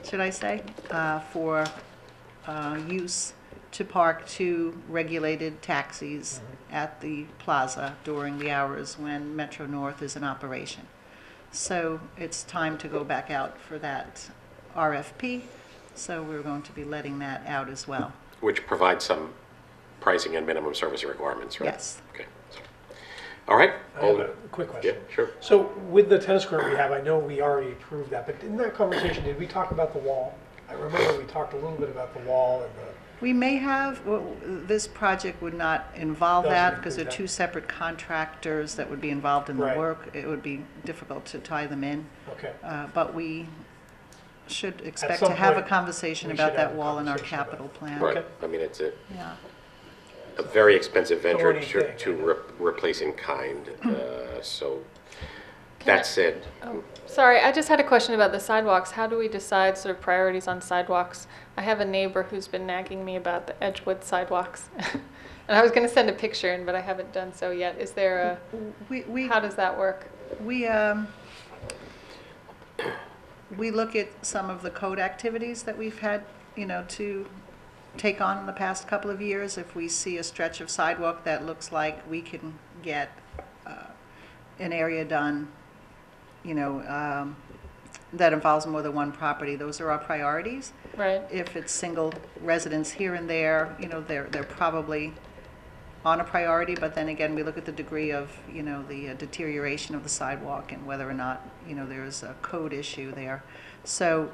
[SPEAKER 5] should I say, for use to park 2 regulated taxis at the plaza during the hours when Metro North is in operation. So it's time to go back out for that RFP. So we're going to be letting that out as well.
[SPEAKER 1] Which provides some pricing and minimum service requirements, right?
[SPEAKER 5] Yes.
[SPEAKER 1] Okay. All right.
[SPEAKER 4] I have a quick
[SPEAKER 1] Yeah,
[SPEAKER 4] question.
[SPEAKER 1] sure.
[SPEAKER 4] So with the tennis court we have, I know we already approved that, but in that conversation, did we talk about the wall? I remember we talked a little bit about the wall and the,
[SPEAKER 5] We may have, well, this project would not involve
[SPEAKER 4] Doesn't
[SPEAKER 5] that because they're
[SPEAKER 4] include that.
[SPEAKER 5] two separate contractors that would be involved in the
[SPEAKER 4] Right.
[SPEAKER 5] work. It would be difficult to tie them in.
[SPEAKER 4] okay.
[SPEAKER 5] But we should expect
[SPEAKER 4] some
[SPEAKER 5] to have a
[SPEAKER 4] point,
[SPEAKER 5] conversation
[SPEAKER 4] we
[SPEAKER 5] about
[SPEAKER 4] should have
[SPEAKER 5] that
[SPEAKER 4] a
[SPEAKER 5] wall in our
[SPEAKER 4] conversation about
[SPEAKER 5] capital plan.
[SPEAKER 1] Right.
[SPEAKER 4] Okay.
[SPEAKER 1] I mean, it's a
[SPEAKER 5] Yeah.
[SPEAKER 1] very expensive venture
[SPEAKER 4] Thorny
[SPEAKER 1] to,
[SPEAKER 4] thing,
[SPEAKER 1] to
[SPEAKER 4] yeah.
[SPEAKER 1] replace in kind. So that said,
[SPEAKER 6] Oh, sorry, I just had a question about the sidewalks. How do we decide sort of priorities on sidewalks? I have a neighbor who's been nagging me about the Edgewood sidewalks. And I was going to send a picture in, but I haven't done so yet. Is there
[SPEAKER 5] We,
[SPEAKER 6] how does that work?
[SPEAKER 5] we look at some of the code activities that we've had, to take on in the past couple of years. If we see a stretch of sidewalk that looks like we can get an area done, that involves more than one property, those are our priorities.
[SPEAKER 6] Right.
[SPEAKER 5] If it's single residents here and there, they're probably on a priority, but then again, we look at the degree of, the deterioration of the sidewalk and whether or not, there's a code issue there. So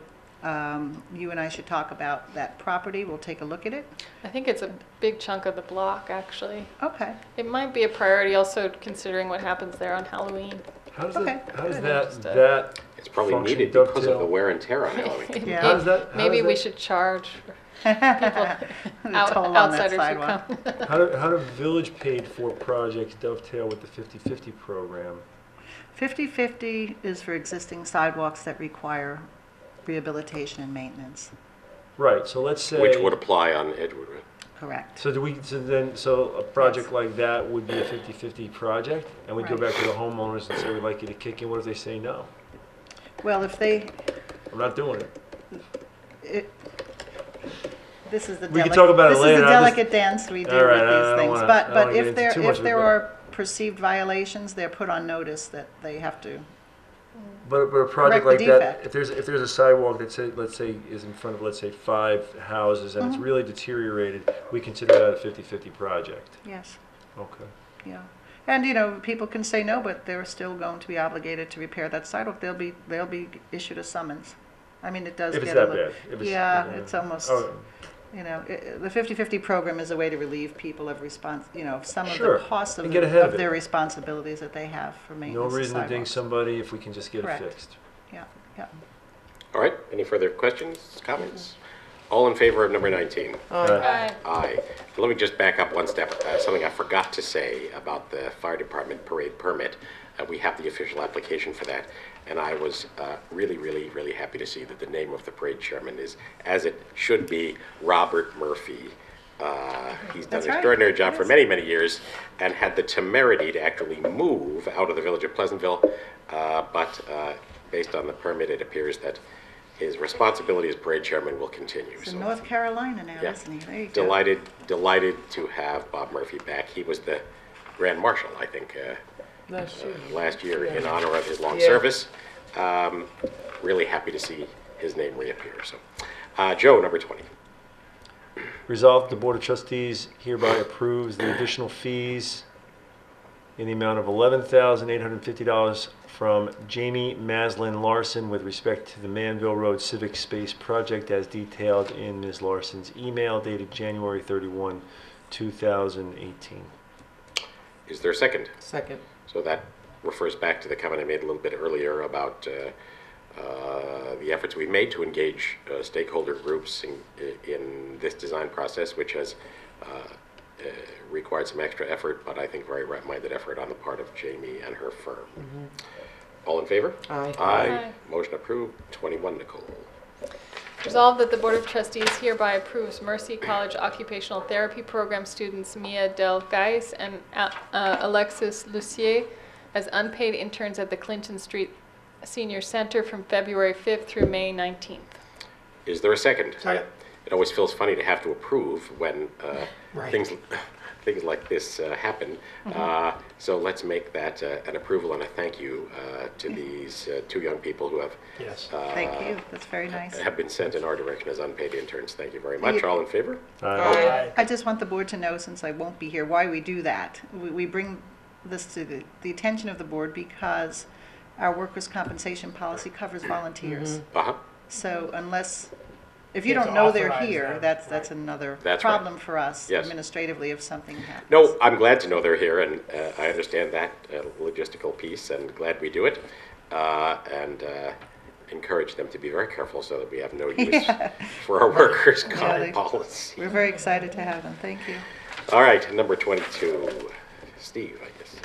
[SPEAKER 5] you and I should talk about that property. We'll take a look at it.
[SPEAKER 6] I think it's a big chunk of the block, actually.
[SPEAKER 5] Okay.
[SPEAKER 6] It might be a priority also considering what happens there on Halloween.
[SPEAKER 2] How does
[SPEAKER 5] Okay.
[SPEAKER 2] that, how does
[SPEAKER 6] Good.
[SPEAKER 2] that,
[SPEAKER 6] Just,
[SPEAKER 2] that
[SPEAKER 1] it's probably
[SPEAKER 2] function
[SPEAKER 1] needed because of
[SPEAKER 2] dovetail?
[SPEAKER 1] the wear and tear on Halloween.
[SPEAKER 5] Yeah.
[SPEAKER 2] How does that, how
[SPEAKER 6] Maybe
[SPEAKER 2] does
[SPEAKER 6] we
[SPEAKER 2] that-
[SPEAKER 6] should charge
[SPEAKER 5] The
[SPEAKER 6] people,
[SPEAKER 5] toll on that
[SPEAKER 6] outsiders should
[SPEAKER 5] sidewalk.
[SPEAKER 6] come.
[SPEAKER 2] how do village paid for projects dovetail with the 50/50 program?
[SPEAKER 5] 50/50 is for existing sidewalks that require rehabilitation and maintenance.
[SPEAKER 2] Right, so let's say.
[SPEAKER 1] Which would apply on Edgewood. Right?
[SPEAKER 5] Correct.
[SPEAKER 2] So so a project like that would be a 50/50 project? And we go
[SPEAKER 5] Right.
[SPEAKER 2] back to the homeowners and say, we'd like you to kick in, what if they say no?
[SPEAKER 5] Well, if they,
[SPEAKER 2] I'm not doing it.
[SPEAKER 5] this is the
[SPEAKER 2] We can talk about it
[SPEAKER 5] this is
[SPEAKER 2] later.
[SPEAKER 5] the
[SPEAKER 2] I'm just-
[SPEAKER 5] delicate dance we do
[SPEAKER 2] All right,
[SPEAKER 5] with
[SPEAKER 2] I
[SPEAKER 5] these
[SPEAKER 2] don't
[SPEAKER 5] things.
[SPEAKER 2] wanna- I
[SPEAKER 5] But
[SPEAKER 2] don't wanna get
[SPEAKER 5] if
[SPEAKER 2] into
[SPEAKER 5] there,
[SPEAKER 2] too much
[SPEAKER 5] if
[SPEAKER 2] of
[SPEAKER 5] there
[SPEAKER 2] it,
[SPEAKER 5] are perceived violations, they're put on notice that they have to.
[SPEAKER 2] But a project
[SPEAKER 5] Correct the
[SPEAKER 2] like that,
[SPEAKER 5] defect.
[SPEAKER 2] if there's a sidewalk that say, let's say is in front of, let's say, 5 houses and
[SPEAKER 5] Mm-hmm.
[SPEAKER 2] it's really deteriorated, we consider that a 50/50 project.
[SPEAKER 5] Yes.
[SPEAKER 2] Okay.
[SPEAKER 5] Yeah. And, people can say no, but they're still going to be obligated to repair that sidewalk. They'll be issued a summons. I mean, it does
[SPEAKER 2] If
[SPEAKER 5] get
[SPEAKER 2] it's
[SPEAKER 5] a
[SPEAKER 2] that
[SPEAKER 5] little.
[SPEAKER 2] bad. If it's-
[SPEAKER 5] Yeah, it's almost,
[SPEAKER 2] Oh,
[SPEAKER 5] the 50/50 program is a way to relieve people of some of
[SPEAKER 2] Sure,
[SPEAKER 5] the costs
[SPEAKER 2] and get ahead of it.
[SPEAKER 5] their responsibilities that they have for
[SPEAKER 2] no
[SPEAKER 5] maintenance of
[SPEAKER 2] reason to ding
[SPEAKER 5] sidewalks.
[SPEAKER 2] somebody if we can just get
[SPEAKER 5] Correct.
[SPEAKER 2] it fixed.
[SPEAKER 5] Yeah, yeah.
[SPEAKER 1] All right. Any further questions, comments? All in favor of number 19?
[SPEAKER 6] Right.
[SPEAKER 1] Aye. Let me just back up one step. Something I forgot to say about the fire department parade permit. We have the official application for that. And I was really, really, really happy to see that the name of the parade chairman is, as it should be, Robert Murphy. He's done
[SPEAKER 5] That's
[SPEAKER 1] an
[SPEAKER 5] right.
[SPEAKER 1] extraordinary job for
[SPEAKER 5] Yes.
[SPEAKER 1] many, many years and had the temerity to actually move out of the village of Pleasantville. But based on the permit, it appears that his responsibility as parade chairman will continue.
[SPEAKER 5] He's
[SPEAKER 1] So
[SPEAKER 5] in North Carolina now,
[SPEAKER 1] yeah.
[SPEAKER 5] isn't he? There you go.
[SPEAKER 1] Delighted to have Bob Murphy back. He was the Grand Marshal, I think, last year in honor of his long
[SPEAKER 11] Yeah.
[SPEAKER 1] service. Really happy to see his name reappear. So, Joe, number 20.
[SPEAKER 2] Resolved, the Board of Trustees hereby approves the additional fees in the amount of $11,850 from Jamie Maslin Larson with respect to the Manville Road Civic Space Project as detailed in Ms. Larson's email dated January 31, 2018.
[SPEAKER 1] Is there a second?
[SPEAKER 11] Second.
[SPEAKER 1] So that refers back to the comment I made a little bit earlier about the efforts we've made to engage stakeholder groups in this design process, which has required some extra effort, but I think very right-minded effort on the part of Jamie and her firm. All in favor?
[SPEAKER 11] Aye.
[SPEAKER 6] Aye.
[SPEAKER 1] Motion approved. 21, Nicole.
[SPEAKER 6] Resolved that the Board of Trustees hereby approves Mercy College Occupational Therapy Program students Mia Del Gais and Alexis Lucier as unpaid interns at the Clinton Street Senior Center from February 5th through May 19th.
[SPEAKER 1] Is there a second?
[SPEAKER 4] Second.
[SPEAKER 1] It always feels funny to have to approve when
[SPEAKER 4] Right.
[SPEAKER 1] things like this happen. So let's make that an approval and a thank you to these two young people who have
[SPEAKER 4] Yes.
[SPEAKER 5] Thank you, that's very nice.
[SPEAKER 1] have been sent in our direction as unpaid interns. Thank you very much. All in favor?
[SPEAKER 11] Aye.
[SPEAKER 5] I just want the board to know, since I won't be here, why we do that. We bring this to the attention of the board because our workers' compensation policy covers volunteers.
[SPEAKER 1] Uh-huh.
[SPEAKER 5] So unless, if you
[SPEAKER 4] You have
[SPEAKER 5] don't
[SPEAKER 4] to
[SPEAKER 5] know they're
[SPEAKER 4] authorize
[SPEAKER 5] here,
[SPEAKER 4] them.
[SPEAKER 5] that's another
[SPEAKER 1] That's right.
[SPEAKER 5] problem for us
[SPEAKER 1] Yes.
[SPEAKER 5] administratively if something happens.
[SPEAKER 1] No, I'm glad to know they're here, and I understand that logistical piece, and glad we do it, and encourage them to be very careful so that we have no use for our workers' comp
[SPEAKER 5] they-
[SPEAKER 1] policy.
[SPEAKER 5] We're very excited to have them, thank you.
[SPEAKER 1] All right, number 22. Steve, I guess.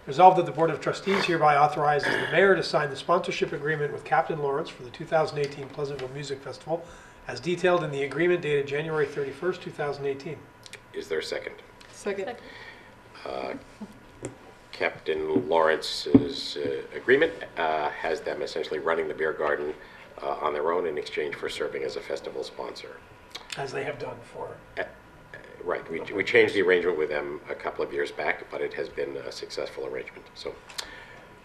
[SPEAKER 4] Resolved that the Board of Trustees hereby authorizes the mayor to sign the sponsorship agreement with Captain Lawrence for the 2018 Pleasantville Music Festival as detailed in the agreement dated January 31st, 2018.
[SPEAKER 1] Is there a second?
[SPEAKER 11] Second.
[SPEAKER 1] Captain Lawrence's agreement has them essentially running the beer garden on their own in exchange for serving as a festival sponsor.
[SPEAKER 4] As they have done for.
[SPEAKER 1] Right, we changed the arrangement with them a couple of years back, but it has been a successful arrangement. So,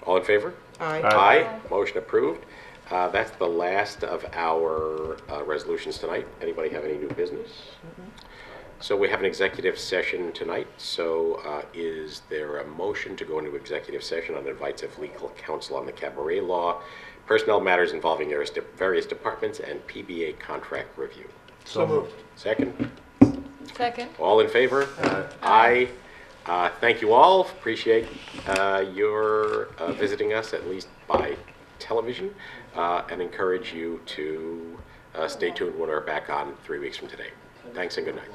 [SPEAKER 1] all in favor?
[SPEAKER 11] Aye.
[SPEAKER 1] Aye. Motion approved. That's the last of our resolutions tonight. Anybody have any new business? So we have an executive session tonight. So is there a motion to go into executive session on advice of legal counsel on the cabaret law, personnel matters involving various departments, and PBA contract review?
[SPEAKER 4] So moved.
[SPEAKER 1] Second?
[SPEAKER 6] Second.
[SPEAKER 1] All in favor? Aye. Thank you all. Appreciate your visiting us, at least by television, and encourage you to stay tuned when we're back on 3 weeks from today. Thanks and good night.